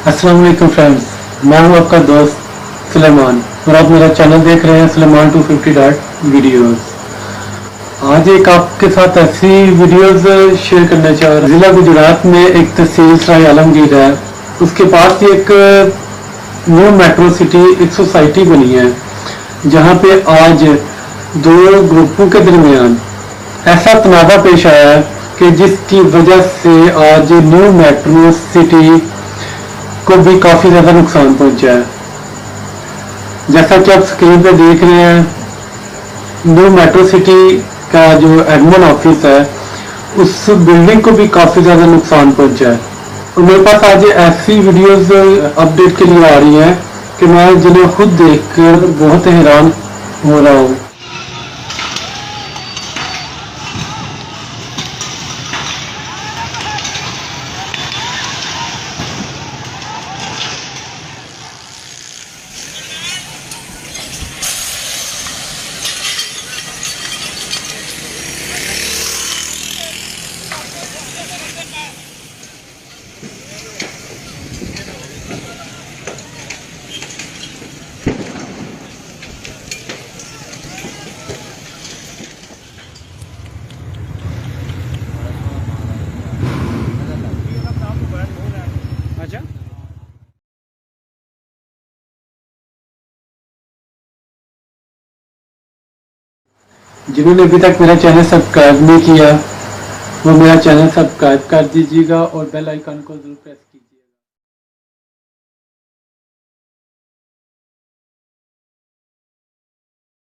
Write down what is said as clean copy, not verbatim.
अस्सलाम वालेकुम फ्रेंड्स, मैं हूं आपका दोस्त सुलेमान और आप मेरा चैनल देख रहे हैं सुलेमान 250 डॉट वीडियोज़। आज एक आपके साथ ऐसी वीडियोज़ शेयर करना चाह रहा हूं। ज़िला गुजरात में एक तहसील सराय आलमगीर है, उसके पास एक न्यू मेट्रो सिटी एक सोसाइटी बनी है जहां पे आज दो ग्रुपों के दरमियान ऐसा तनाज़ा पेश आया है कि जिसकी वजह से आज न्यू मेट्रो सिटी को भी काफ़ी ज़्यादा नुकसान पहुंचा है। जैसा कि आप स्क्रीन पे देख रहे हैं, न्यू मेट्रो सिटी का जो एडमिन ऑफिस है उस बिल्डिंग को भी काफ़ी ज़्यादा नुकसान पहुंचा है। और मेरे पास आज ऐसी वीडियोस अपडेट के लिए आ रही हैं कि मैं जिन्हें खुद देखकर बहुत हैरान हो रहा हूँ। जिन्होंने अभी तक मेरा चैनल सब्सक्राइब नहीं किया वो मेरा चैनल सब्सक्राइब कर दीजिएगा और बेल आइकन को जरूर प्रेस